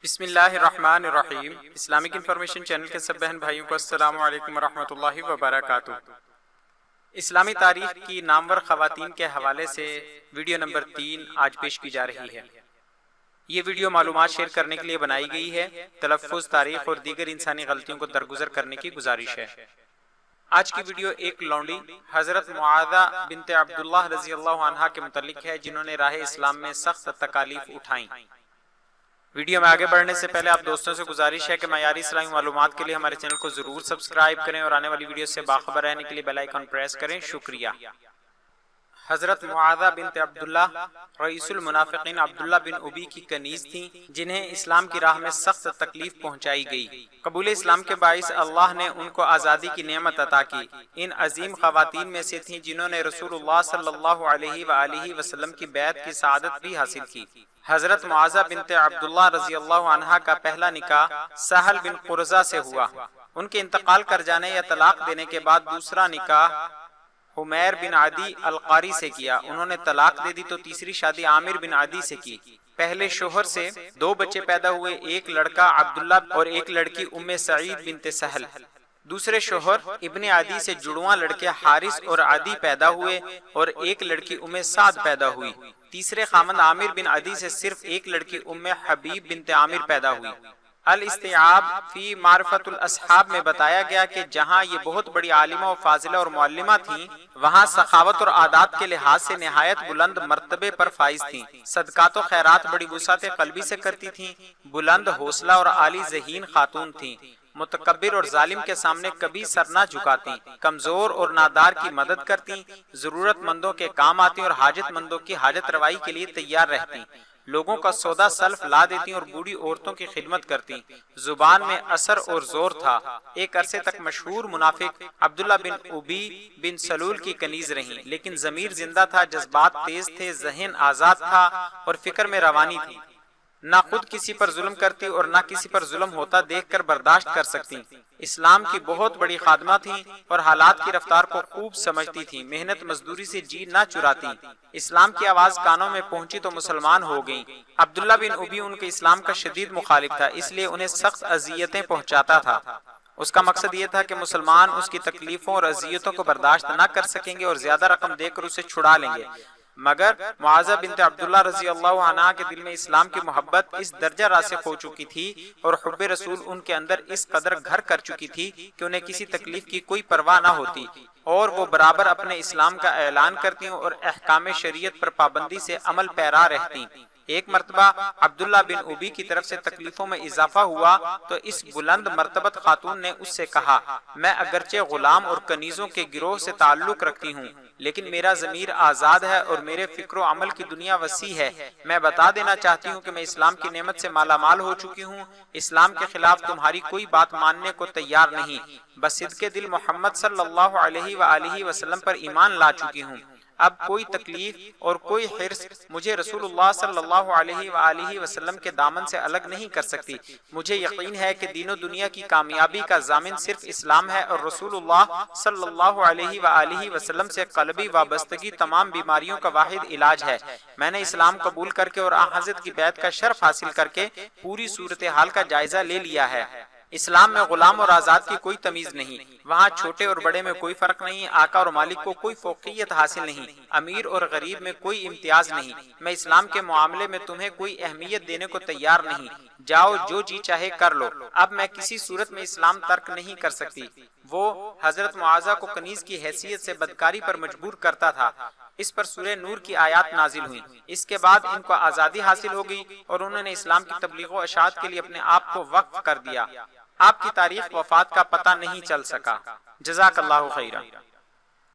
بسم اللہ الرحمن الرحیم۔ اسلامک انفارمیشن چینل کے سب بہن بھائیوں کو السلام علیکم ورحمۃ اللہ وبرکاتہ۔ اسلامی تاریخ کی نامور خواتین کے حوالے سے ویڈیو نمبر 3 آج پیش کی جا رہی ہے۔ یہ ویڈیو معلومات شیئر کرنے کے لیے بنائی گئی ہے، تلفظ، تاریخ اور دیگر انسانی غلطیوں کو درگزر کرنے کی گزارش ہے۔ آج کی ویڈیو ایک لونڈی حضرت معاذہ بنت عبداللہ رضی اللہ عنہا کے متعلق ہے، جنہوں نے راہ اسلام میں سخت تکالیف اٹھائیں۔ ویڈیو میں آگے بڑھنے سے پہلے آپ دوستوں سے گزارش ہے کہ معیاری اسلامی معلومات کے لیے ہمارے چینل کو ضرور سبسکرائب کریں اور آنے والی ویڈیو سے باخبر رہنے کے لیے بیل آئیکن پریس کریں۔ شکریہ۔ حضرت معاذہ بنت عبداللہ رئیس المنافقین عبداللہ بن ابی کی کنیز تھیں، جنہیں اسلام کی راہ میں سخت تکلیف پہنچائی گئی۔ قبول اسلام کے باعث اللہ نے ان کو آزادی کی نعمت عطا کی۔ ان عظیم خواتین میں سے تھیں جنہوں نے رسول اللہ صلی اللہ علیہ وآلہ وسلم کی بیعت کی سعادت بھی حاصل کی۔ حضرت معاذہ بنت عبداللہ رضی اللہ عنہا کا پہلا نکاح سہل بن قرظہ سے ہوا۔ ان کے انتقال کر جانے یا طلاق دینے کے بعد دوسرا نکاح حمیر بن عدی القاری سے کیا۔ انہوں نے طلاق دے دی تو تیسری شادی عامر بن عدی سے کی۔ پہلے شوہر سے 2 بچے پیدا ہوئے، ایک لڑکا عبداللہ اور ایک لڑکی ام سعید بنت سہل۔ دوسرے شوہر ابن عدی سے جڑواں لڑکے حارث اور عدی پیدا ہوئے اور ایک لڑکی ام سعد پیدا ہوئی۔ تیسرے خامند عامر بن عدی سے صرف ایک لڑکی ام حبیب بنت عامر پیدا ہوئی۔ الاستیعاب فی معرفت الاصحاب میں بتایا گیا کہ جہاں یہ بہت بڑی عالمہ و فاضلہ اور معلمہ تھیں، وہاں سخاوت اور عادات کے لحاظ سے نہایت بلند مرتبے پر فائز تھیں۔ صدقات و خیرات بڑی وسعت قلبی سے کرتی تھیں، بلند حوصلہ اور عالی ذہین خاتون تھیں، متکبر اور ظالم کے سامنے کبھی سر نہ جھکاتی، کمزور اور نادار کی مدد کرتی، ضرورت مندوں کے کام آتی اور حاجت مندوں کی حاجت روائی کے لیے تیار رہتی، لوگوں کا سودا سلف لا دیتی اور بوڑھی عورتوں کی خدمت کرتی۔ زبان میں اثر اور زور تھا۔ ایک عرصے تک مشہور منافق عبداللہ بن ابی بن سلول کی کنیز رہیں، لیکن ضمیر زندہ تھا، جذبات تیز تھے، ذہن آزاد تھا اور فکر میں روانی تھی۔ نہ خود کسی پر ظلم کرتی اور نہ کسی پر ظلم ہوتا دیکھ کر برداشت کر سکتی۔ اسلام کی بہت بڑی خادمہ تھیں اور حالات کی رفتار کو خوب سمجھتی تھیں، محنت مزدوری سے جی نہ چراتی۔ اسلام کی آواز کانوں میں پہنچی تو مسلمان ہو گئیں۔ عبداللہ بن ابی ان کے اسلام کا شدید مخالف تھا، اس لیے انہیں سخت اذیتیں پہنچاتا تھا۔ اس کا مقصد یہ تھا کہ مسلمان اس کی تکلیفوں اور اذیتوں کو برداشت نہ کر سکیں گے اور زیادہ رقم دے کر اسے چھڑا لیں گے۔ مگر معاذہ بنت عبداللہ رضی اللہ عنہا کے دل میں اسلام کی محبت اس درجہ راسخ ہو چکی تھی اور حب رسول ان کے اندر اس قدر گھر کر چکی تھی کہ انہیں کسی تکلیف کی کوئی پرواہ نہ ہوتی اور وہ برابر اپنے اسلام کا اعلان کرتی اور احکام شریعت پر پابندی سے عمل پیرا رہتی۔ ایک مرتبہ عبداللہ بن ابی کی طرف سے تکلیفوں میں اضافہ ہوا تو اس بلند مرتبت خاتون نے اس سے کہا، میں اگرچہ غلام اور کنیزوں کے گروہ سے تعلق رکھتی ہوں، لیکن میرا ضمیر آزاد ہے اور میرے فکر و عمل کی دنیا وسیع ہے۔ میں بتا دینا چاہتی ہوں کہ میں اسلام کی نعمت سے مالا مال ہو چکی ہوں، اسلام کے خلاف تمہاری کوئی بات ماننے کو تیار نہیں، بس صدقے دل محمد صلی اللہ علیہ وآلہ وسلم پر ایمان لا چکی ہوں۔ اب کوئی تکلیف اور کوئی حرص مجھے رسول اللہ صلی اللہ علیہ وآلہ وسلم کے دامن سے الگ نہیں کر سکتی۔ مجھے یقین ہے کہ دین و دنیا کی کامیابی کا ضامن صرف اسلام ہے اور رسول اللہ صلی اللہ علیہ وآلہ وسلم سے قلبی وابستگی تمام بیماریوں کا واحد علاج ہے۔ میں نے اسلام قبول کر کے اور آن حضرت کی بیعت کا شرف حاصل کر کے پوری صورتحال کا جائزہ لے لیا ہے۔ اسلام میں غلام اور آزاد کی کوئی تمیز نہیں، وہاں چھوٹے اور بڑے میں کوئی فرق نہیں، آقا اور مالک کو کوئی فوقیت حاصل نہیں، امیر اور غریب میں کوئی امتیاز نہیں۔ میں اسلام کے معاملے میں تمہیں کوئی اہمیت دینے کو تیار نہیں، جاؤ جو جی چاہے کر لو۔ اب میں کسی صورت میں اسلام ترک نہیں کر سکتی۔ وہ حضرت معاذہ کو کنیز کی حیثیت سے بدکاری پر مجبور کرتا تھا۔ اس پر سورہ نور کی آیات نازل ہوئیں۔ اس کے بعد ان کو آزادی حاصل ہو گئی اور انہوں نے اسلام کی تبلیغ و اشاعت کے لیے اپنے آپ کو وقف کر دیا۔ آپ کی تاریخ وفات کا پتہ نہیں چل سکا۔ جزاک اللہ خیرا۔